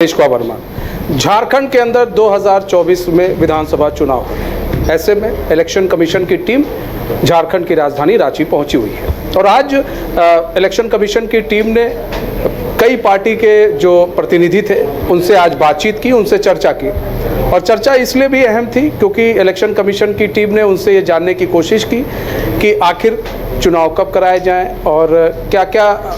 कुमार वर्मा। झारखंड के अंदर 2024 में विधानसभा चुनाव है। ऐसे में इलेक्शन कमीशन की टीम झारखंड की राजधानी रांची पहुंची हुई है और आज इलेक्शन कमीशन की टीम ने कई पार्टी के जो प्रतिनिधि थे उनसे आज बातचीत की, उनसे चर्चा की। और चर्चा इसलिए भी अहम थी क्योंकि इलेक्शन कमीशन की टीम ने उनसे ये जानने की कोशिश की कि आखिर चुनाव कब कराए जाएं और क्या क्या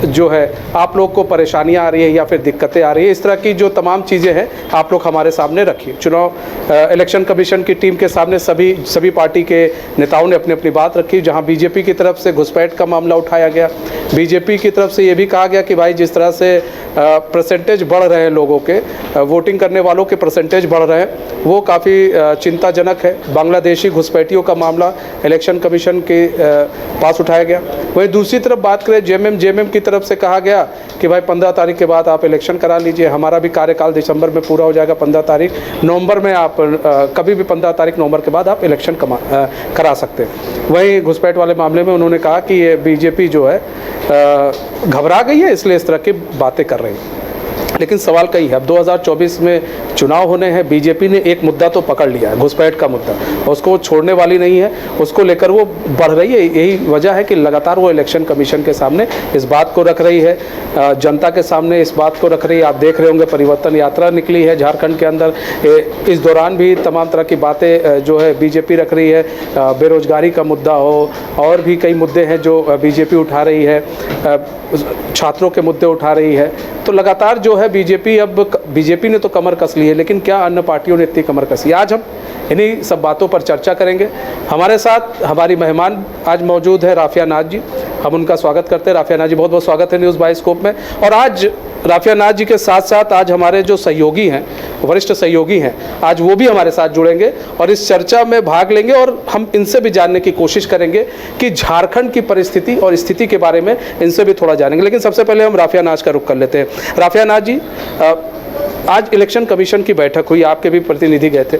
जो है आप लोग को परेशानियां आ रही है या फिर दिक्कतें आ रही है। इस तरह की जो तमाम चीज़ें हैं आप लोग हमारे सामने रखिए। चुनाव इलेक्शन कमीशन की टीम के सामने सभी पार्टी के नेताओं ने अपनी अपनी बात रखी। जहां बीजेपी की तरफ से घुसपैठ का मामला उठाया गया, बीजेपी की तरफ से ये भी कहा गया कि भाई जिस तरह से परसेंटेज बढ़ रहे हैं लोगों के, वोटिंग करने वालों के परसेंटेज बढ़ रहे हैं वो काफ़ी चिंताजनक है। बांग्लादेशी घुसपैठियों का मामला इलेक्शन कमीशन के पास उठाया गया। वहीं दूसरी तरफ बात करें जेएमएम की तरफ से कहा गया कि भाई 15 तारीख के बाद आप इलेक्शन करा लीजिए, हमारा भी कार्यकाल दिसंबर में पूरा हो जाएगा। 15 तारीख नवंबर में आप कभी भी 15 तारीख नवंबर के बाद आप इलेक्शन करा सकते हैं। वहीं घुसपैठ वाले मामले में उन्होंने कहा कि ये बीजेपी जो है घबरा गई है इसलिए इस तरह की बातें कर रही है। लेकिन सवाल कई है, अब 2024 में चुनाव होने हैं, बीजेपी ने एक मुद्दा तो पकड़ लिया है, घुसपैठ का मुद्दा, उसको छोड़ने वाली नहीं है, उसको लेकर वो बढ़ रही है। यही वजह है कि लगातार वो इलेक्शन कमीशन के सामने इस बात को रख रही है, जनता के सामने इस बात को रख रही है। आप देख रहे होंगे परिवर्तन यात्रा निकली है झारखंड के अंदर, इस दौरान भी तमाम तरह की बातें जो है बीजेपी रख रही है। बेरोजगारी का मुद्दा हो और भी कई मुद्दे हैं जो बीजेपी उठा रही है, छात्रों के मुद्दे उठा रही है। तो लगातार जो है बीजेपी ने तो कमर कस ली है, लेकिन क्या अन्य पार्टियों ने इतनी कमर कसी? आज हम इन्हीं सब बातों पर चर्चा करेंगे। हमारे साथ हमारी मेहमान आज मौजूद है राफिया नाज जी, हम उनका स्वागत करते हैं। राफिया नाज जी बहुत बहुत स्वागत है न्यूज़ बाइस्कोप में। और आज राफिया नाज जी के साथ साथ आज हमारे जो सहयोगी हैं, वरिष्ठ सहयोगी हैं, आज वो भी हमारे साथ जुड़ेंगे और इस चर्चा में भाग लेंगे और हम इनसे भी जानने की कोशिश करेंगे कि झारखंड की परिस्थिति और स्थिति के बारे में इनसे भी थोड़ा जानेंगे। लेकिन सबसे पहले हम राफिया नाज का रुख कर लेते हैं। राफिया नाज जी, आज इलेक्शन कमीशन की बैठक हुई, आपके भी प्रतिनिधि गए थे,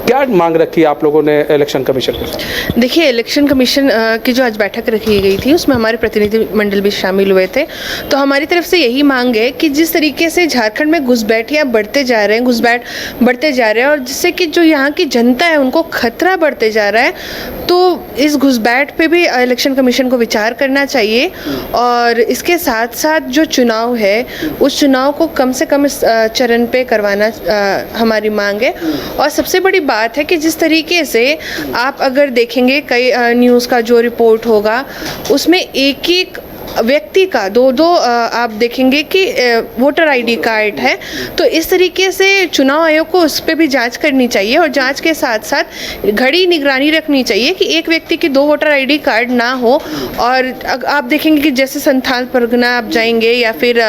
क्या मांग रखी आप लोगों ने इलेक्शन कमीशन के? देखिए, इलेक्शन कमीशन की जो आज बैठक रखी गई थी उसमें हमारे प्रतिनिधि मंडल भी शामिल हुए थे। तो हमारी तरफ से यही मांग है कि जिस तरीके से झारखंड में घुसपैठ बढ़ते जा रहे हैं और जिससे कि जो यहाँ की जनता है उनको खतरा बढ़ते जा रहा है, तो इस घुसपैठ पे भी इलेक्शन कमीशन को विचार करना चाहिए। और इसके साथ साथ जो चुनाव है उस चुनाव को कम से कम इस चरण पे करवाना हमारी मांग है। और सबसे बड़ी बात है कि जिस तरीके से आप अगर देखेंगे कई न्यूज़ का जो रिपोर्ट होगा उसमें एक एक व्यक्ति का दो आप देखेंगे कि वोटर आईडी कार्ड है। तो इस तरीके से चुनाव आयोग को उस पर भी जांच करनी चाहिए और जांच के साथ साथ घड़ी निगरानी रखनी चाहिए कि एक व्यक्ति की 2 वोटर आईडी कार्ड ना हो। और आप देखेंगे कि जैसे संथाल परगना आप जाएंगे या फिर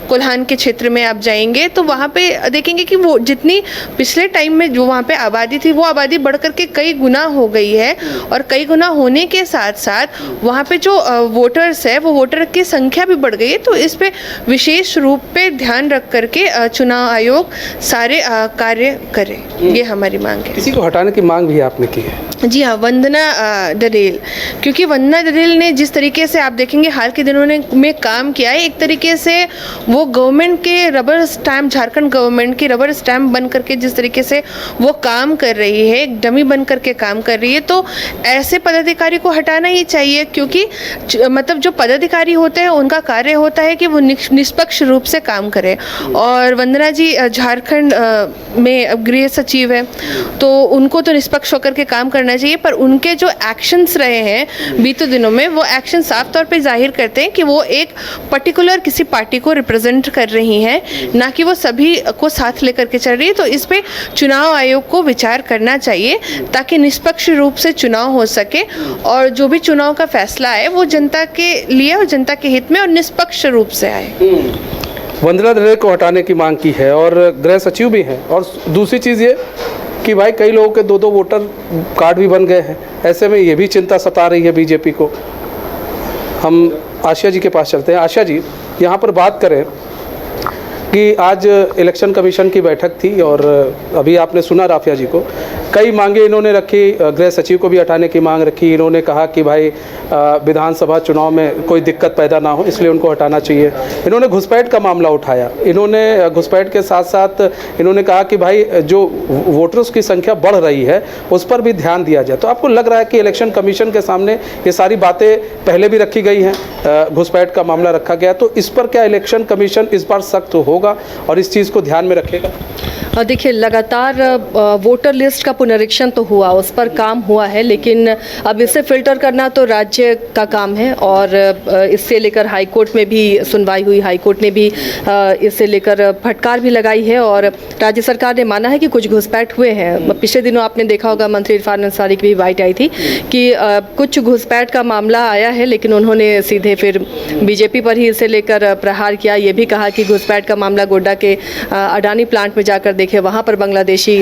कोल्हान के क्षेत्र में आप जाएंगे तो वहाँ पे देखेंगे कि वो जितनी पिछले टाइम में जो वहाँ पे आबादी थी वो आबादी बढ़ करके कई गुना हो गई है। और कई गुना होने के साथ साथ वहाँ पे जो वोटर्स है वो वोटर की संख्या भी बढ़ गई है। तो इस पे विशेष रूप पे ध्यान रख करके चुनाव आयोग सारे कार्य करे, ये हमारी मांग है। किसी को हटाने की मांग भी आपने की है? जी हाँ, वंदना डरेल, क्योंकि वंदना डरेल ने जिस तरीके से आप देखेंगे हाल के दिनों में काम किया है, एक तरीके से वो गवर्नमेंट के रबर स्टैम्प, झारखंड गवर्नमेंट की रबर स्टैम्प बन करके जिस तरीके से वो काम कर रही है, एक डमी बन करके काम कर रही है, तो ऐसे पदाधिकारी को हटाना ही चाहिए। क्योंकि मतलब जो पदाधिकारी होते हैं उनका कार्य होता है कि वो निष्पक्ष रूप से काम करें। और वंदना जी झारखंड में गृह सचिव है तो उनको तो निष्पक्ष होकर के काम करना चाहिए, पर उनके जो एक्शंस रहे हैं बीते दिनों में वो एक्शन साफ तौर पे जाहिर करते हैं कि वो एक पर्टिकुलर किसी पार्टी को रिप्रेजेंट कर रही हैं, ना कि वो सभी को साथ लेकर के चल रही है। तो इस पे चुनाव आयोग को विचार करना चाहिए ताकि निष्पक्ष रूप से चुनाव हो सके और जो भी चुनाव का फैसला है वो जनता के लिए और जनता के हित में और निष्पक्ष रूप से आए। वंदना डरेल को हटाने की मांग की है और गृह सचिव भी हैं। और दूसरी चीज़ ये कि भाई कई लोगों के 2 वोटर कार्ड भी बन गए हैं, ऐसे में ये भी चिंता सता रही है बीजेपी को। हम आशिया जी के पास चलते हैं। आशिया जी, यहाँ पर बात करें कि आज इलेक्शन कमीशन की बैठक थी और अभी आपने सुना राफिया जी को, कई मांगे इन्होंने रखी, गृह सचिव को भी हटाने की मांग रखी। इन्होंने कहा कि भाई विधानसभा चुनाव में कोई दिक्कत पैदा ना हो इसलिए उनको हटाना चाहिए। इन्होंने घुसपैठ का मामला उठाया। इन्होंने घुसपैठ के साथ साथ इन्होंने कहा कि भाई जो वोटर्स की संख्या बढ़ रही है उस पर भी ध्यान दिया जाए। तो आपको लग रहा है कि इलेक्शन कमीशन के सामने ये सारी बातें पहले भी रखी गई हैं, घुसपैठ का मामला रखा गया, तो इस पर क्या इलेक्शन कमीशन इस बार सख्त होगा और इस चीज़ को ध्यान में रखेगा? देखिए, लगातार वोटर लिस्ट का पुनरीक्षण तो हुआ, उस पर काम हुआ है, लेकिन अब इसे फिल्टर करना तो राज्य का काम है और इससे लेकर हाई कोर्ट में भी सुनवाई हुई। हाई कोर्ट ने भी इससे लेकर फटकार भी लगाई है और राज्य सरकार ने माना है कि कुछ घुसपैठ हुए हैं। पिछले दिनों आपने देखा होगा मंत्री इरफान अंसारी की भी बाइट आई थी कि कुछ घुसपैठ का मामला आया है, लेकिन उन्होंने सीधे फिर बीजेपी पर ही इसे लेकर प्रहार किया। ये भी कहा कि घुसपैठ का मामला गोड्डा के अडानी प्लांट में जाकर देखे, वहाँ पर बांग्लादेशी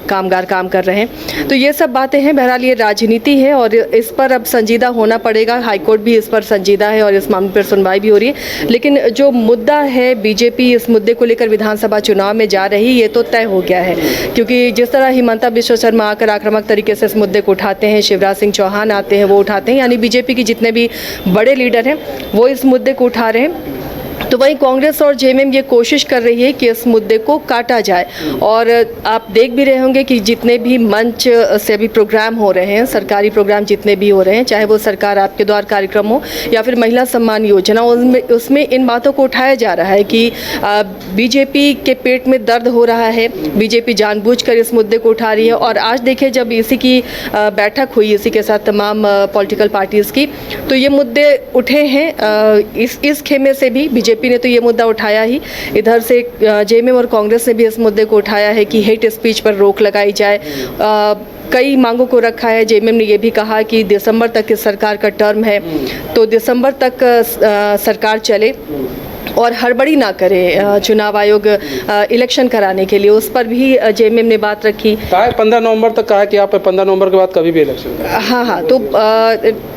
कामगार काम कर रहे हैं। तो ये सब बातें हैं। बहरहाल ये राजनीति है और इस पर अब संजीदा होना पड़ेगा। हाईकोर्ट भी इस पर संजीदा है और इस मामले पर सुनवाई भी हो रही है। लेकिन जो मुद्दा है, बीजेपी इस मुद्दे को लेकर विधानसभा चुनाव में जा रही, ये तो तय हो गया है, क्योंकि जिस तरह हिमंता बिश्व शर्मा आकर आक्रामक तरीके से इस मुद्दे को उठाते हैं, शिवराज सिंह चौहान आते हैं, वो उठाते हैं, यानी बीजेपी के जितने भी बड़े लीडर हैं वो इस मुद्दे को उठा रहे हैं। तो वहीं कांग्रेस और जेएमएम ये कोशिश कर रही है कि इस मुद्दे को काटा जाए। और आप देख भी रहे होंगे कि जितने भी मंच से अभी प्रोग्राम हो रहे हैं, सरकारी प्रोग्राम जितने भी हो रहे हैं, चाहे वो सरकार आपके द्वार कार्यक्रम हो या फिर महिला सम्मान योजना, उसमें इन बातों को उठाया जा रहा है कि बीजेपी के पेट में दर्द हो रहा है, बीजेपी जानबूझकर इस मुद्दे को उठा रही है। और आज देखिए, जब इसी की बैठक हुई इसी के साथ तमाम पॉलिटिकल पार्टीज़ की, तो ये मुद्दे उठे हैं। इस खेमे से भी बीजेपी ने तो ये मुद्दा उठाया ही, इधर से जेएमएम और कांग्रेस ने भी इस मुद्दे को उठाया है कि हेट स्पीच पर रोक लगाई जाए। कई मांगों को रखा है। जेएमएम ने ये भी कहा कि दिसंबर तक इस सरकार का टर्म है, तो दिसंबर तक सरकार चले और हड़बड़ी ना करे चुनाव आयोग इलेक्शन कराने के लिए। उस पर भी जेएमएम ने बात रखी। कहा है 15 नवंबर तक, कहा है कि आप 15 नवंबर के बाद कभी भी इलेक्शन। हाँ, तो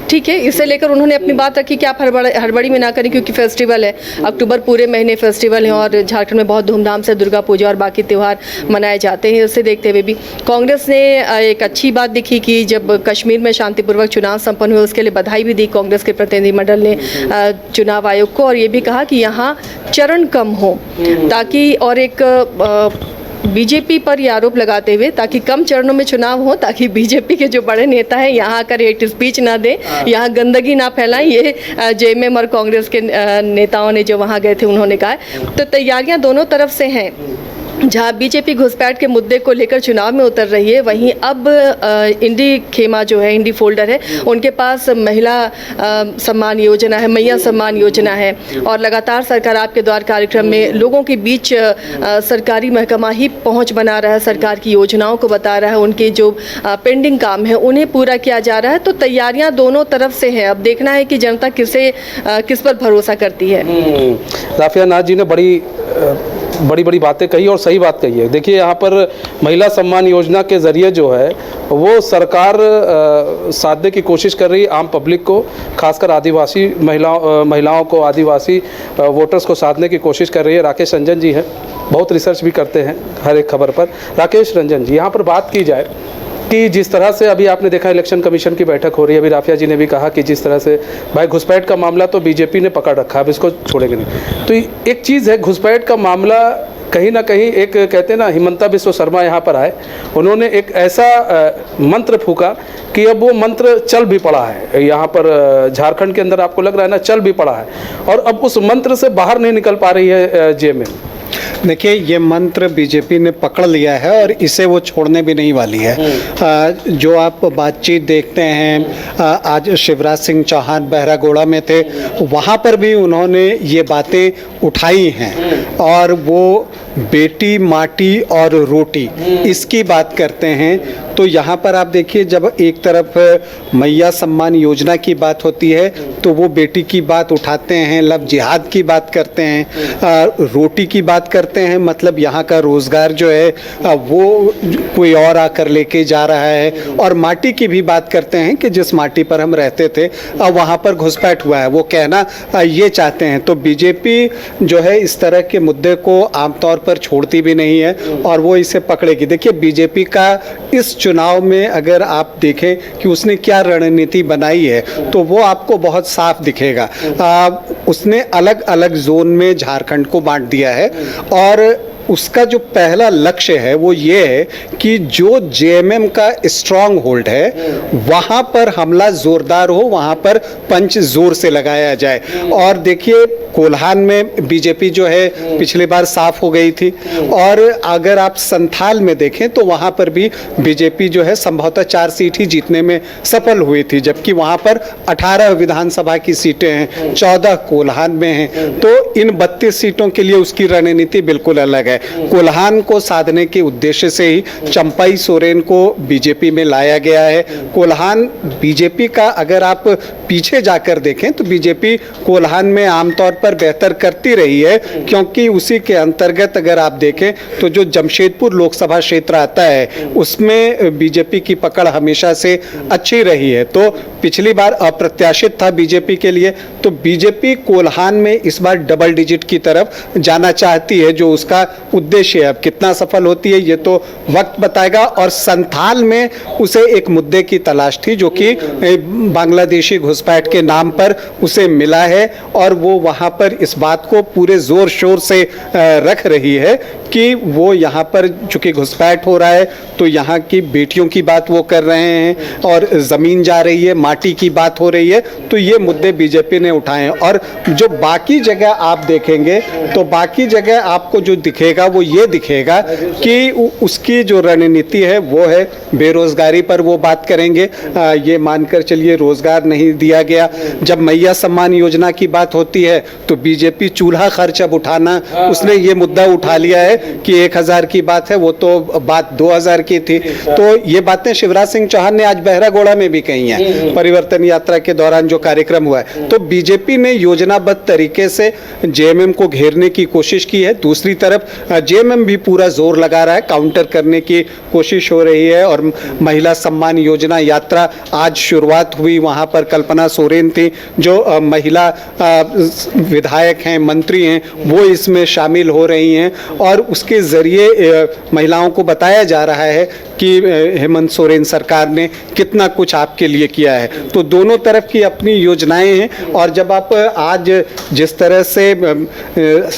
ठीक है, इसे लेकर उन्होंने अपनी बात रखी कि आप हड़बड़ी में ना करें, क्योंकि फेस्टिवल है, अक्टूबर पूरे महीने फेस्टिवल है और झारखंड में बहुत धूमधाम से दुर्गा पूजा और बाकी त्यौहार मनाए जाते हैं। इसे देखते हुए भी कांग्रेस ने एक अच्छी बात दिखी कि जब कश्मीर में शांतिपूर्वक चुनाव संपन्न हुए, उसके लिए बधाई भी दी कांग्रेस के प्रतिनिधिमंडल ने चुनाव आयोग को, और ये भी कहा कि यहाँ चरण कम हो, ताकि और एक बीजेपी पर ये आरोप लगाते हुए ताकि कम चरणों में चुनाव हो, ताकि बीजेपी के जो बड़े नेता हैं यहाँ आकर हेट स्पीच ना दें, यहाँ गंदगी ना फैलाएं। ये जेएमएम और कांग्रेस के नेताओं ने जो वहाँ गए थे उन्होंने कहा। तो तैयारियाँ दोनों तरफ से हैं। जहाँ बीजेपी घुसपैठ के मुद्दे को लेकर चुनाव में उतर रही है, वहीं अब इंडी खेमा जो है, इंडी फोल्डर है, उनके पास महिला सम्मान योजना है, मैया सम्मान योजना है, और लगातार सरकार आपके द्वार कार्यक्रम में लोगों के बीच सरकारी महकमा ही पहुंच बना रहा है, सरकार की योजनाओं को बता रहा है, उनके जो पेंडिंग काम है उन्हें पूरा किया जा रहा है। तो तैयारियाँ दोनों तरफ से हैं। अब देखना है कि जनता किस पर भरोसा करती है। राफिया नाथ जी ने बड़ी बातें कही और सही बात कही है। देखिए, यहाँ पर महिला सम्मान योजना के ज़रिए जो है वो सरकार साधने की कोशिश कर रही है आम पब्लिक को, खासकर आदिवासी महिलाओं को, आदिवासी वोटर्स को साधने की कोशिश कर रही है। राकेश रंजन जी हैं, बहुत रिसर्च भी करते हैं हर एक खबर पर। राकेश रंजन जी, यहाँ पर बात की जाए कि जिस तरह से अभी आपने देखा इलेक्शन कमीशन की बैठक हो रही है, अभी राफिया जी ने भी कहा कि जिस तरह से भाई घुसपैठ का मामला तो बीजेपी ने पकड़ रखा है, अब इसको छोड़ेंगे नहीं। तो एक चीज़ है, घुसपैठ का मामला कहीं ना कहीं एक कहते हैं ना, हिमंता बिश्व शर्मा यहाँ पर आए, उन्होंने एक ऐसा मंत्र फूका कि अब वो मंत्र चल भी पड़ा है यहाँ पर झारखंड के अंदर। आपको लग रहा है ना, चल भी पड़ा है और अब उस मंत्र से बाहर नहीं निकल पा रही है जेएमएम। देखिए, ये मंत्र बीजेपी ने पकड़ लिया है और इसे वो छोड़ने भी नहीं वाली है। जो आप बातचीत देखते हैं, आज शिवराज सिंह चौहान बहरागोड़ा में थे, वहाँ पर भी उन्होंने ये बातें उठाई हैं और वो बेटी माटी और रोटी इसकी बात करते हैं। तो यहाँ पर आप देखिए, जब एक तरफ मैया सम्मान योजना की बात होती है तो वो बेटी की बात उठाते हैं, लव जिहाद की बात करते हैं, रोटी की बात बात करते हैं मतलब यहाँ का रोजगार जो है वो कोई और आकर लेके जा रहा है, और माटी की भी बात करते हैं कि जिस माटी पर हम रहते थे वहाँ पर घुसपैठ हुआ है, वो कहना ये चाहते हैं। तो बीजेपी जो है इस तरह के मुद्दे को आमतौर पर छोड़ती भी नहीं है और वो इसे पकड़ेगी। देखिए बीजेपी का इस चुनाव में अगर आप देखें कि उसने क्या रणनीति बनाई है तो वो आपको बहुत साफ दिखेगा। उसने अलग अलग जोन में झारखंड को बांट दिया है और उसका जो पहला लक्ष्य है वो ये है कि जो जेएमएम का स्ट्रांग होल्ड है वहाँ पर हमला जोरदार हो, वहाँ पर पंच जोर से लगाया जाए। और देखिए कोल्हान में बीजेपी जो है पिछली बार साफ हो गई थी, और अगर आप संथाल में देखें तो वहाँ पर भी बीजेपी जो है संभवतः 4 सीट ही जीतने में सफल हुई थी, जबकि वहाँ पर 18 विधानसभा की सीटें हैं, 14 कोल्हान में हैं। तो इन 32 सीटों के लिए उसकी रणनीति बिल्कुल अलग है। कोल्हान को साधने के उद्देश्य से ही चंपाई सोरेन को बीजेपी में लाया गया है। कोल्हान बीजेपी का अगर आप पीछे जाकर देखें तो बीजेपी कोल्हान में आमतौर पर बेहतर करती रही है, क्योंकि उसी के अंतर्गत अगर आप देखें तो जो जमशेदपुर लोकसभा क्षेत्र आता है उसमें बीजेपी की पकड़ हमेशा से अच्छी रही है। तो पिछली बार अप्रत्याशित था बीजेपी के लिए, तो बीजेपी कोल्हान में इस बार डबल डिजिट की तरफ जाना चाहती है, जो उसका उद्देश्य है। अब कितना सफल होती है ये तो वक्त बताएगा। और संथाल में उसे एक मुद्दे की तलाश थी जो कि बांग्लादेशी घुसपैठ के नाम पर उसे मिला है, और वो वहाँ पर इस बात को पूरे जोर शोर से रख रही है कि वो यहाँ पर चूंकि घुसपैठ हो रहा है तो यहाँ की बेटियों की बात वो कर रहे हैं और ज़मीन जा रही है, माटी की बात हो रही है, तो ये मुद्दे बीजेपी ने उठाए हैं। और जो बाकी जगह आप देखेंगे तो बाकी जगह आपको जो दिखेगा वो ये दिखेगा कि उसकी जो रणनीति है वो है बेरोजगारी पर वो बात करेंगे। ये मानकर चलिए रोजगार नहीं दिया गया। जब मैया सम्मान योजना की बात होती है तो बीजेपी चूल्हा खर्च अब उठाना, उसने ये मुद्दा उठा लिया है कि 1000 की बात है, वो तो बात 2000 की थी। तो ये बातें शिवराज सिंह चौहान ने आज बहरागोड़ा में भी कही हैं परिवर्तन यात्रा के दौरान जो कार्यक्रम हुआ है। तो बीजेपी ने योजनाबद्ध तरीके से जेएमएम को घेरने की कोशिश की है। दूसरी तरफ जेएमएम भी पूरा जोर लगा रहा है, काउंटर करने की कोशिश हो रही है। और महिला सम्मान योजना यात्रा आज शुरुआत हुई, वहाँ पर कल्पना सोरेन थी जो महिला विधायक हैं, मंत्री हैं, वो इसमें शामिल हो रही हैं और उसके ज़रिए महिलाओं को बताया जा रहा है कि हेमंत सोरेन सरकार ने कितना कुछ आपके लिए किया है। तो दोनों तरफ की अपनी योजनाएं हैं। और जब आप आज जिस तरह से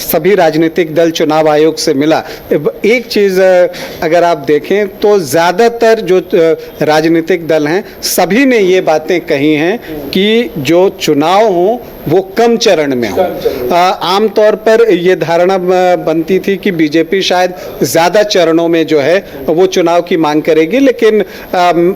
सभी राजनीतिक दल चुनाव आयोग से मिला, एक चीज़ अगर आप देखें तो ज़्यादातर जो राजनीतिक दल हैं सभी ने ये बातें कही हैं कि जो चुनाव हों वो कम चरण में हो। आमतौर पर ये धारणा बनती थी कि बीजेपी शायद ज़्यादा चरणों में जो है वो चुनाव की मांग करेगी, लेकिन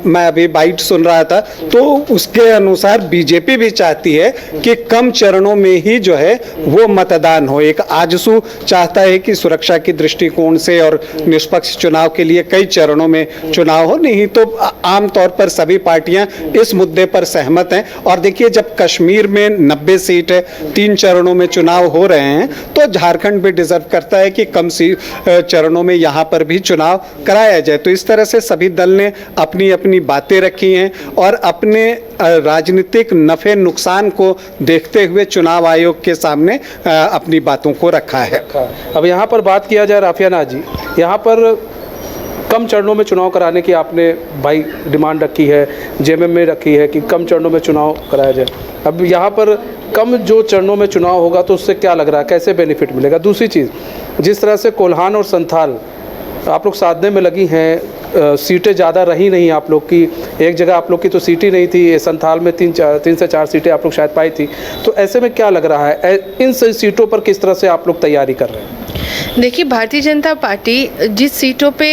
मैं अभी बाइट सुन रहा था तो उसके अनुसार बीजेपी भी चाहती है कि कम चरणों में ही जो है वो मतदान हो। एक आजसू चाहता है कि सुरक्षा की दृष्टिकोण से और निष्पक्ष चुनाव के लिए कई चरणों में चुनाव हो, नहीं तो आमतौर पर सभी पार्टियां इस मुद्दे पर सहमत हैं। और देखिए जब कश्मीर में 90 सीट है, 3 चरणों में चुनाव हो रहे हैं, तो झारखंड भी डिजर्व करता है कि कम चरणों में यहाँ पर भी चुनाव कराया जाए। तो इस तरह से सभी दल ने अपनी अपनी बातें रखी हैं और अपने राजनीतिक नफे नुकसान को देखते हुए चुनाव आयोग के सामने अपनी बातों को रखा है। अब यहाँ पर बात किया जाए राफिया नाज जी, यहाँ पर कम चरणों में चुनाव कराने की आपने भाई डिमांड रखी है, जेएमएम में रखी है कि कम चरणों में चुनाव कराया जाए। अब यहाँ पर कम जो चरणों में चुनाव होगा तो उससे क्या लग रहा है, कैसे बेनिफिट मिलेगा? दूसरी चीज़, जिस तरह से कोल्हान और संथाल आप लोग साधने में लगी हैं, सीटें ज़्यादा रही नहीं आप लोग की, एक जगह आप लोग की तो सीट ही नहीं थी, संथाल में 3 से 4 सीटें आप लोग शायद पाई थी। तो ऐसे में क्या लग रहा है, इन सीटों पर किस तरह से आप लोग तैयारी कर रहे हैं? देखिए भारतीय जनता पार्टी जिस सीटों पे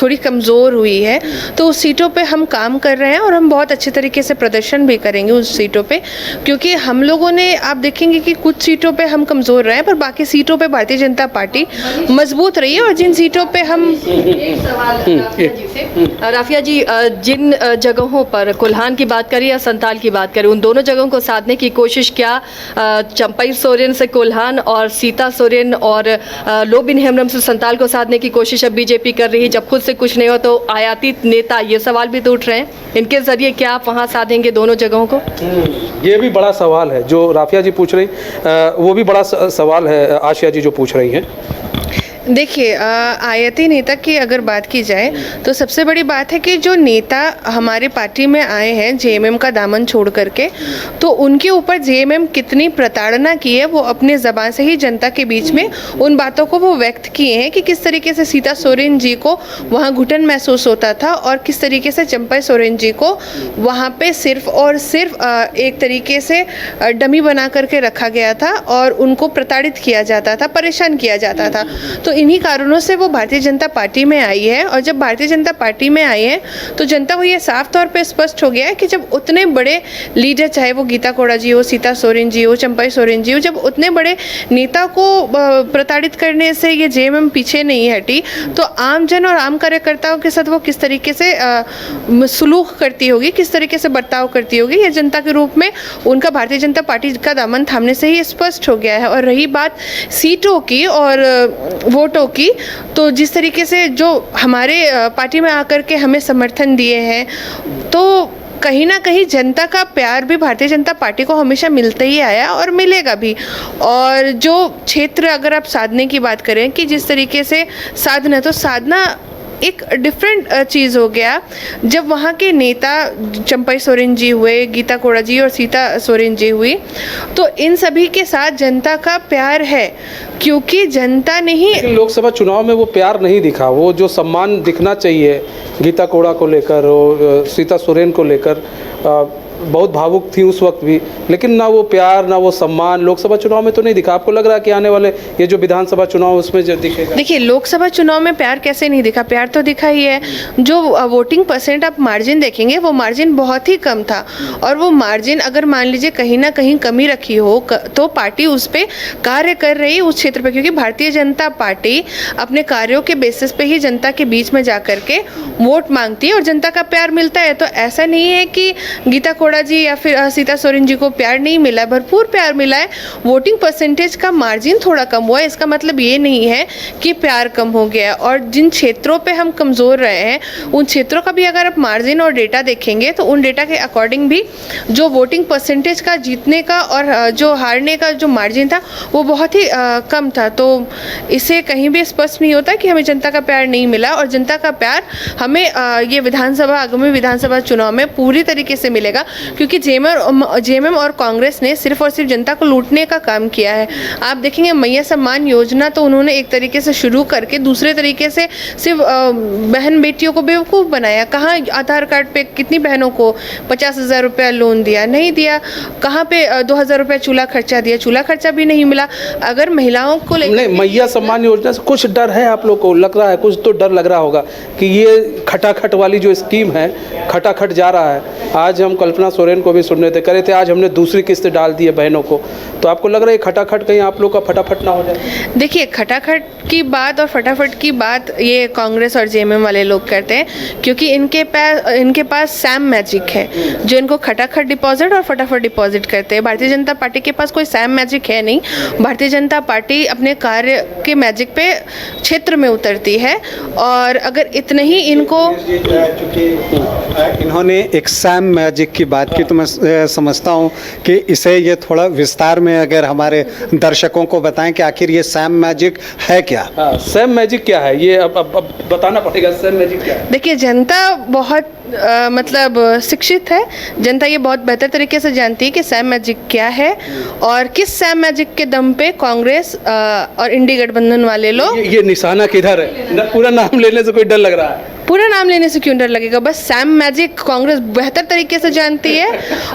थोड़ी कमज़ोर हुई है, तो उस सीटों पे हम काम कर रहे हैं और हम बहुत अच्छे तरीके से प्रदर्शन भी करेंगे उस सीटों पे, क्योंकि हम लोगों ने, आप देखेंगे कि कुछ सीटों पे हम कमज़ोर रहे हैं पर बाकी सीटों पे भारतीय जनता पार्टी मजबूत रही है। और जिन सीटों पे हम एक सवाल राफिया जी से। राफिया जी, जिन जगहों पर कोल्हान की बात करें या संताल की बात करें, उन दोनों जगहों को साधने की कोशिश क्या चंपई सोरेन से कोल्हान और सीता सोरेन और लोबिन हेम्ब्रम से संताल को साधने की कोशिश अब बीजेपी कर रही है? जब खुद से कुछ नहीं हो तो आयातित नेता, ये सवाल भी तो उठ रहे हैं, इनके जरिए क्या आप वहाँ साधेंगे दोनों जगहों को? ये भी बड़ा सवाल है जो राफिया जी पूछ रही, वो भी बड़ा सवाल है आशिया जी जो पूछ रही हैं। देखिए, आयाती नेता की अगर बात की जाए तो सबसे बड़ी बात है कि जो नेता हमारे पार्टी में आए हैं जेएमएम का दामन छोड़ करके, तो उनके ऊपर जेएमएम कितनी प्रताड़ना की है वो अपने ज़बान से ही जनता के बीच में उन बातों को वो व्यक्त किए हैं कि किस तरीके से सीता सोरेन जी को वहाँ घुटन महसूस होता था और किस तरीके से चंपई सोरेन जी को वहाँ पे सिर्फ और सिर्फ एक तरीके से डमी बना करके रखा गया था और उनको प्रताड़ित किया जाता था, परेशान किया जाता था। तो इन्हीं कारणों से वो भारतीय जनता पार्टी में आई है। और जब भारतीय जनता पार्टी में आई है तो जनता को ये साफ तौर पे स्पष्ट हो गया है कि जब उतने बड़े लीडर, चाहे वो गीता कोड़ा जी हो, सीता सोरेन जी हो, चंपई सोरेन जी हो, जब उतने बड़े नेता को प्रताड़ित करने से ये जेएमएम पीछे नहीं हटी, तो आम जन और आम कार्यकर्ताओं के साथ वो किस तरीके से सुलूक करती होगी, किस तरीके से बर्ताव करती होगी, ये जनता के रूप में उनका भारतीय जनता पार्टी का दामन थामने से ही स्पष्ट हो गया है। और रही बात सीटों की और वोटों की, तो जिस तरीके से जो हमारे पार्टी में आकर के हमें समर्थन दिए हैं, तो कहीं ना कहीं जनता का प्यार भी भारतीय जनता पार्टी को हमेशा मिलता ही आया और मिलेगा भी। और जो क्षेत्र अगर आप साधने की बात करें कि जिस तरीके से साधना, तो साधना एक डिफरेंट चीज़ हो गया जब वहाँ के नेता चंपई सोरेन जी हुए, गीता कोड़ा जी और सीता सोरेन जी हुई, तो इन सभी के साथ जनता का प्यार है, क्योंकि जनता ने ही लोकसभा चुनाव में वो प्यार नहीं दिखा, वो जो सम्मान दिखना चाहिए गीता कोड़ा को लेकर और सीता सोरेन को लेकर, बहुत भावुक थी उस वक्त भी, लेकिन ना वो प्यार ना वो सम्मान लोकसभा चुनाव में तो नहीं दिखा। आपको लग रहा है कि आने वाले ये जो विधानसभा चुनाव उसमें जो दिखेगा? देखिए, लोकसभा चुनाव में प्यार कैसे नहीं दिखा, प्यार तो दिखा ही है। जो वोटिंग परसेंट आप मार्जिन देखेंगे वो मार्जिन बहुत ही कम था, और वो मार्जिन अगर मान लीजिए कहीं ना कहीं कमी रखी हो तो पार्टी उस पर कार्य कर रही है उस क्षेत्र पर, क्योंकि भारतीय जनता पार्टी अपने कार्यों के बेसिस पे ही जनता के बीच में जा करके वोट मांगती है और जनता का प्यार मिलता है। तो ऐसा नहीं है कि गीता कोड़ा जी या फिर सीता सोरेन जी को प्यार नहीं मिला, भरपूर प्यार मिला है। वोटिंग परसेंटेज का मार्जिन थोड़ा कम हुआ है, इसका मतलब ये नहीं है कि प्यार कम हो गया। और जिन क्षेत्रों पे हम कमज़ोर रहे हैं उन क्षेत्रों का भी अगर आप मार्जिन और डेटा देखेंगे तो उन डेटा के अकॉर्डिंग भी जो वोटिंग परसेंटेज का जीतने का और जो हारने का जो मार्जिन था वो बहुत ही कम था। तो इससे कहीं भी स्पष्ट नहीं होता कि हमें जनता का प्यार नहीं मिला, और जनता का प्यार हमें ये आगामी विधानसभा चुनाव में पूरी तरीके से मिलेगा, क्योंकि जेएमएम और कांग्रेस ने सिर्फ और सिर्फ जनता को लूटने का काम किया है। आप देखेंगे मैया सम्मान योजना तो उन्होंने एक तरीके से शुरू करके दूसरे तरीके से सिर्फ बहन बेटियों को बेवकूफ़ बनाया। कहाँ आधार कार्ड पे कितनी बहनों को 50,000 रुपया लोन दिया, नहीं दिया। कहाँ पे 2,000 रुपया चूल्हा खर्चा दिया, चूल्हा खर्चा भी नहीं मिला। अगर महिलाओं को नहीं, मैया सम्मान योजना से कुछ डर है आप लोग को? लग रहा है कुछ तो डर लग रहा होगा कि ये खटाखट वाली जो स्कीम है खटाखट जा रहा है। आज हम कल्पना सोरेन को भी सुनने थे, करे थे आज हमने दूसरी किस्त डाल दी है बहनों को, तो आपको लग रहा है खटाखट कहीं आप लोग का फटाफट ना हो जाए? देखिए, खटाखट की बात और फटाफट की बात ये कांग्रेस और जेएमएम वाले लोग करते हैं, क्योंकि इनके पास सैम मैजिक है जो इनको खटाखट डिपॉजिट और फटाफट डिपॉजिट करते हैं। भारतीय जनता पार्टी के पास कोई सैम मैजिक है नहीं। भारतीय जनता पार्टी अपने कार्य के मैजिक पे क्षेत्र में उतरती है, और अगर इतने ही इनको इन्होंने एक सैम मैजिक की बात की, तो मैं समझता हूँ कि इसे ये थोड़ा विस्तार में अगर हमारे दर्शकों को बताएं कि आखिर ये सैम मैजिक है क्या? हाँ, सैम मैजिक क्या है ये अब बताना पड़ेगा। सैम मैजिक क्या है? देखिए, जनता बहुत मतलब शिक्षित है, जनता ये बहुत बेहतर तरीके से जानती है कि सैम मैजिक क्या है और किस सैम मैजिक के दम पे कांग्रेस और इंडी गठबंधन वाले लोग ये निशाना किधर है? पूरा नाम लेने से कोई डर लग रहा है। पूरा नाम लेने से क्यों डर लगेगा? बस सैम मैजिक कांग्रेस बेहतर तरीके से जानती है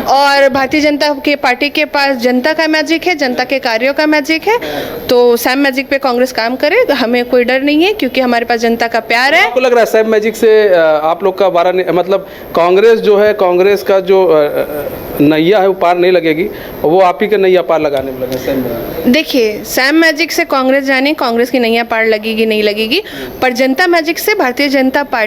और भारतीय जनता के पार्टी के पास जनता का मैजिक है, जनता के कार्यों का मैजिक है। तो सैम मैजिक पे कांग्रेस काम करे, हमें कोई डर नहीं है क्योंकि हमारे पास जनता का प्यार है। आपको लग रहा है सैम मैजिक से आप लोग का बारा मतलब कांग्रेस जो है, कांग्रेस का जो नैया है वो पार नहीं लगेगी, वो आप ही के नैया पार लगाने में लगे सैम मैजिक? देखिए, सैम मैजिक से कांग्रेस जाने, कांग्रेस की नैया पार लगेगी नहीं लगेगी, पर जनता मैजिक से भारतीय जनता पार्टी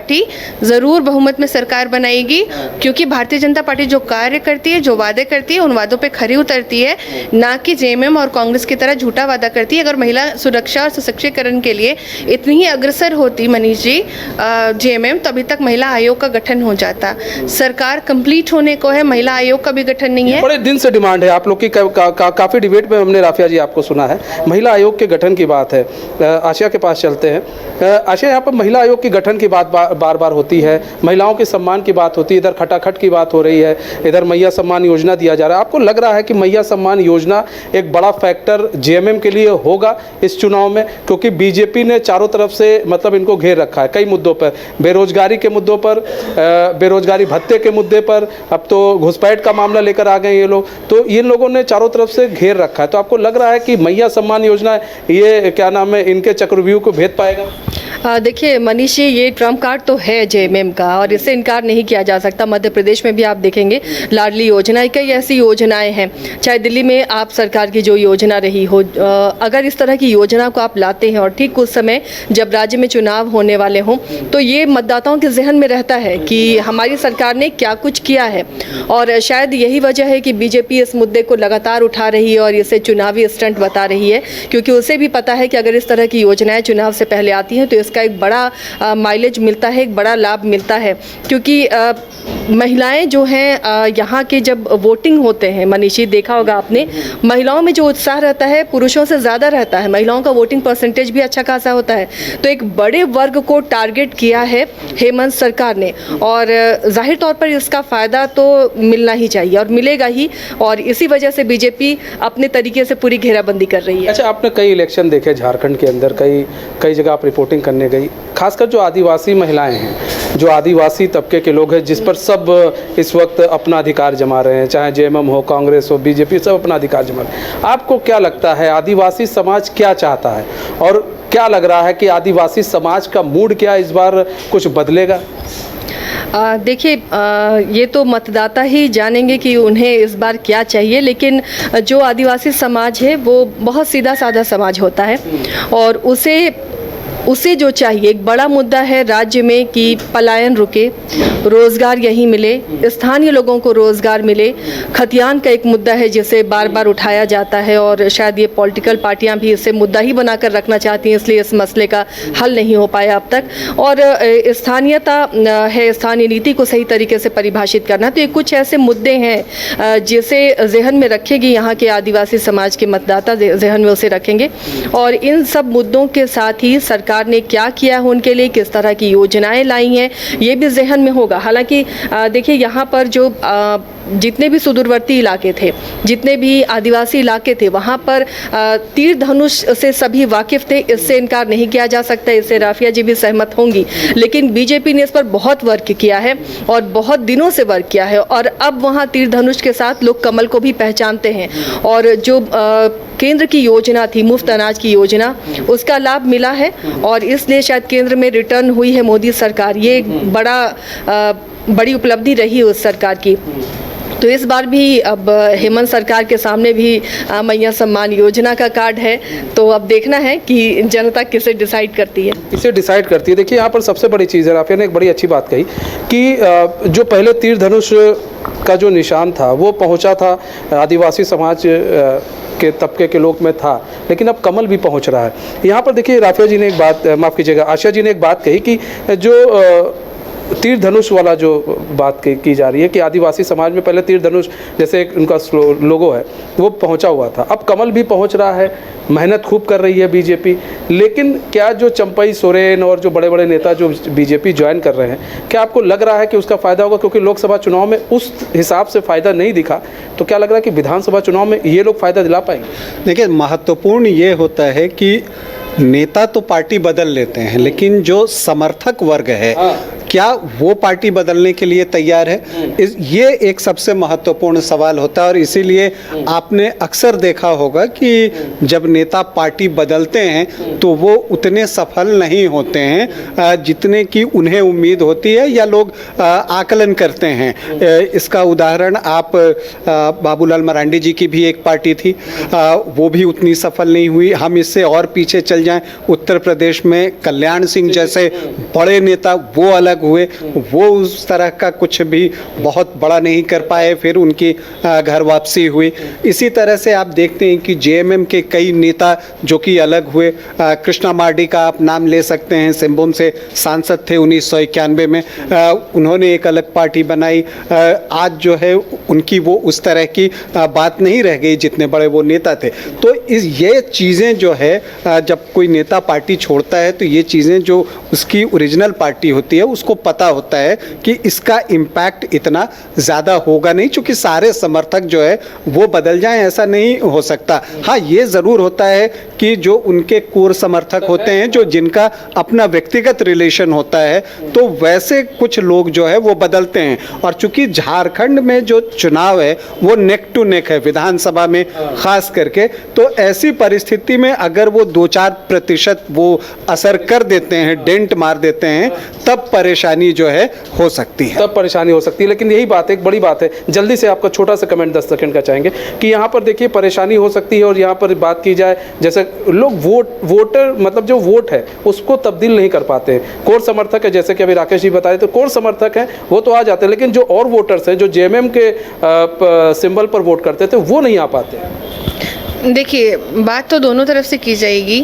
ज़रूर बहुमत में सरकार बनाएगी क्योंकि भारतीय जनता पार्टी जो कार्य करती है, जो वादे करती है, उन वादों पे खरी उतरती है, ना कि जेएमएम और कांग्रेस की तरह झूठा वादा करती है। अगर महिला सुरक्षा और सशक्तिकरण के लिए इतनी ही अग्रसर होती मनीष जी जेएमएम, तभी तक महिला आयोग का गठन हो जाता। सरकार कंप्लीट होने को है, महिला आयोग का भी गठन नहीं है। बड़े दिन से डिमांड है आप लोग की, काफ़ी डिबेट में हमने राफिया जी आपको सुना है, महिला आयोग के गठन की बात है। आशिया के पास चलते हैं। आशिया, यहाँ पर महिला आयोग की गठन की बात बार बार होती है, महिलाओं के सम्मान की बात होती है, इधर खटाखट की बात हो रही है, इधर मैया सम्मान योजना दिया जा रहा है। आपको लग रहा है कि मैया सम्मान योजना एक बड़ा फैक्टर जेएमएम के लिए होगा इस चुनाव में? क्योंकि बीजेपी ने चारों तरफ से मतलब इनको घेर रखा है कई मुद्दों पर, बेरोजगारी के मुद्दों पर, बेरोजगारी भत्ते के मुद्दे पर, अब तो घुसपैठ का मामला लेकर आ गए ये लोग, तो इन लोगों ने चारों तरफ से घेर रखा है। तो आपको लग रहा है कि मैया सम्मान योजना ये क्या नाम है, इनके चक्रव्यूह को भेद पाएगा? देखिए मनीष जी, ये ट्रम्प कार्ड तो है जेएमएम का और इससे इनकार नहीं किया जा सकता। मध्य प्रदेश में भी आप देखेंगे लाडली योजना, कई ऐसी योजनाएं हैं, चाहे दिल्ली में आप सरकार की जो योजना रही हो, अगर इस तरह की योजना को आप लाते हैं और ठीक उस समय जब राज्य में चुनाव होने वाले हों तो ये मतदाताओं के जहन में रहता है कि हमारी सरकार ने क्या कुछ किया है। और शायद यही वजह है कि बीजेपी इस मुद्दे को लगातार उठा रही है और इसे चुनावी स्टंट बता रही है, क्योंकि उसे भी पता है कि अगर इस तरह की योजनाएं चुनाव से पहले आती हैं तो इसका एक बड़ा माइलेज मिलता है, एक बड़ा लाभ मिलता है। क्योंकि महिलाएं जो हैं यहाँ के जब वोटिंग होते हैं, मनीषी देखा होगा आपने, महिलाओं में जो उत्साह रहता है पुरुषों से ज़्यादा रहता है, महिलाओं का वोटिंग परसेंटेज भी अच्छा खासा होता है। तो एक बड़े वर्ग को टारगेट किया है हेमंत सरकार ने और जाहिर तौर पर इसका फ़ायदा तो मिलना ही चाहिए और मिलेगा ही, और इसी वजह से बीजेपी अपने तरीके से पूरी घेराबंदी कर रही है। अच्छा, आपने कई इलेक्शन देखे झारखंड के अंदर, कई जगह आप रिपोर्टिंग करने गई, खासकर जो आदिवासी महिलाएं हैं, जो आदिवासी तबके के लोग हैं, जिस पर सब इस वक्त अपना अधिकार जमा रहे हैं, चाहे जेएमएम हो, कांग्रेस हो, बीजेपी, सब अपना अधिकार जमा रहे हैं। आपको क्या लगता है आदिवासी समाज क्या चाहता है और क्या लग रहा है कि आदिवासी समाज का मूड क्या इस बार कुछ बदलेगा? देखिए, ये तो मतदाता ही जानेंगे कि उन्हें इस बार क्या चाहिए, लेकिन जो आदिवासी समाज है वो बहुत सीधा साधा समाज होता है और उसे जो चाहिए, एक बड़ा मुद्दा है राज्य में कि पलायन रुके, रोज़गार यहीं मिले, स्थानीय लोगों को रोज़गार मिले। खतियान का एक मुद्दा है जिसे बार बार उठाया जाता है और शायद ये पॉलिटिकल पार्टियां भी इसे मुद्दा ही बनाकर रखना चाहती हैं, इसलिए इस मसले का हल नहीं हो पाया अब तक। और स्थानीयता है, स्थानीय नीति को सही तरीके से परिभाषित करना, तो ये कुछ ऐसे मुद्दे हैं जिसे जहन में रखेगी यहाँ के आदिवासी समाज के मतदाता, जहन में उसे रखेंगे। और इन सब मुद्दों के साथ ही सरकार ने क्या किया है उनके लिए, किस तरह की योजनाएं लाई हैं, ये भी जहन में होगा। हालांकि देखिए, यहाँ पर जो जितने भी सुदूरवर्ती इलाके थे, जितने भी आदिवासी इलाके थे, वहाँ पर तीर धनुष से सभी वाकिफ़ थे, इससे इनकार नहीं किया जा सकता, इससे राफिया जी भी सहमत होंगी। लेकिन बीजेपी ने इस पर बहुत वर्क किया है और बहुत दिनों से वर्क किया है और अब वहाँ तीर धनुष के साथ लोग कमल को भी पहचानते हैं। और जो केंद्र की योजना थी, मुफ्त अनाज की योजना, उसका लाभ मिला है और इसलिए शायद केंद्र में रिटर्न हुई है मोदी सरकार। ये एक बड़ी उपलब्धि रही उस सरकार की। तो इस बार भी अब हेमंत सरकार के सामने भी मैया सम्मान योजना का कार्ड है, तो अब देखना है कि जनता किसे डिसाइड करती है। इसे डिसाइड करती है। देखिए, यहाँ पर सबसे बड़ी चीज़ है, राफिया ने एक बड़ी अच्छी बात कही कि जो पहले तीर धनुष का जो निशान था वो पहुँचा था आदिवासी समाज के तबके के लोग में था, लेकिन अब कमल भी पहुँच रहा है। यहाँ पर देखिए, राफिया जी ने एक बात, माफ़ कीजिएगा, आशिया जी ने एक बात कही कि जो तीर धनुष वाला जो बात की जा रही है कि आदिवासी समाज में पहले तीर धनुष जैसे एक उनका लोगो है वो पहुंचा हुआ था, अब कमल भी पहुंच रहा है। मेहनत खूब कर रही है बीजेपी, लेकिन क्या जो चंपई सोरेन और जो बड़े बड़े नेता जो बीजेपी ज्वाइन कर रहे हैं, क्या आपको लग रहा है कि उसका फ़ायदा होगा? क्योंकि लोकसभा चुनाव में उस हिसाब से फ़ायदा नहीं दिखा, तो क्या लग रहा है कि विधानसभा चुनाव में ये लोग फ़ायदा दिला पाएंगे? देखिए, महत्वपूर्ण ये होता है कि नेता तो पार्टी बदल लेते हैं, लेकिन जो समर्थक वर्ग है, क्या वो पार्टी बदलने के लिए तैयार है? ये एक सबसे महत्वपूर्ण सवाल होता है और इसीलिए आपने अक्सर देखा होगा कि जब नेता पार्टी बदलते हैं तो वो उतने सफल नहीं होते हैं जितने की उन्हें उम्मीद होती है या लोग आकलन करते हैं। इसका उदाहरण आप बाबूलाल मरांडी जी की भी एक पार्टी थी, वो भी उतनी सफल नहीं हुई। हम इससे और पीछे चल जाएं, उत्तर प्रदेश में कल्याण सिंह जैसे बड़े नेता वो अलग हुए, वो उस तरह का कुछ भी बहुत बड़ा नहीं कर पाए, फिर उनकी घर वापसी हुई। इसी तरह से आप देखते हैं कि जेएमएम के कई नेता जो कि अलग हुए, कृष्णा मार्डी का आप नाम ले सकते हैं, सिंहभूम से सांसद थे 1991 में, उन्होंने एक अलग पार्टी बनाई। आज जो है उनकी वो उस तरह की बात नहीं रह गई जितने बड़े वो नेता थे। तो ये चीज़ें जो है जब कोई नेता पार्टी छोड़ता है तो ये चीज़ें जो उसकी ओरिजिनल पार्टी होती है उसको पता होता है कि इसका इम्पैक्ट इतना ज़्यादा होगा नहीं, क्योंकि सारे समर्थक जो है वो बदल जाएं ऐसा नहीं हो सकता। हाँ, ये ज़रूर होता है कि जो उनके कोर समर्थक होते हैं, जो जिनका अपना व्यक्तिगत रिलेशन होता है, तो वैसे कुछ लोग जो है वो बदलते हैं। और चूंकि झारखंड में जो चुनाव है वो नेक टू नेक है विधानसभा में खास करके, तो ऐसी परिस्थिति में अगर वो 2-4% वो असर कर देते हैं, डेंट मार देते हैं, तब परेशानी जो है हो सकती है। तब परेशानी हो सकती है। लेकिन यही बात है, एक बड़ी बात है, जल्दी से आपका छोटा सा कमेंट 10 सेकंड का चाहेंगे कि यहाँ पर देखिए परेशानी हो सकती है। और यहाँ पर बात की जाए, जैसे लोग वोटर मतलब जो वोट है उसको तब्दील नहीं कर पाते हैं। कोर समर्थक है, जैसे कि अभी राकेश जी बताए, तो कोर समर्थक हैं वो तो आ जाते हैं, लेकिन जो और वोटर्स हैं जो जेएमएम के सिंबल पर वोट करते थे वो नहीं आ पाते। देखिए, बात तो दोनों तरफ से की जाएगी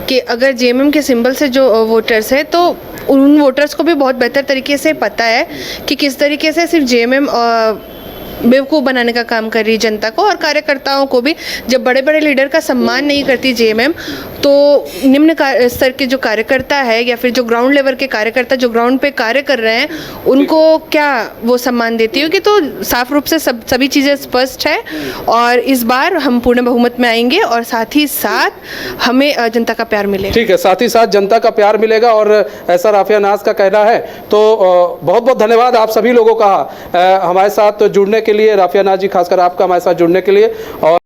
कि अगर जेएमएम के सिंबल से जो वोटर्स है तो उन वोटर्स को भी बहुत बेहतर तरीके से पता है कि किस तरीके से सिर्फ जेएमएम बेवकूफ़ बनाने का काम कर रही जनता को और कार्यकर्ताओं को भी। जब बड़े बड़े लीडर का सम्मान नहीं करती जेएमएम, तो निम्न स्तर के जो कार्यकर्ता है या फिर जो ग्राउंड लेवल के कार्यकर्ता जो ग्राउंड पे कार्य कर रहे हैं उनको क्या वो सम्मान देती होगी। तो साफ रूप से सभी चीज़ें स्पष्ट है और इस बार हम पूर्ण बहुमत में आएंगे और साथ ही साथ हमें जनता का प्यार मिलेगा। ठीक है, साथ ही साथ जनता का प्यार मिलेगा और ऐसा राफिया नाज का कहना है। तो बहुत बहुत धन्यवाद आप सभी लोगों का हमारे साथ जुड़ने के लिए, राफिया नाज जी खासकर आपका हमारे साथ जुड़ने के लिए। और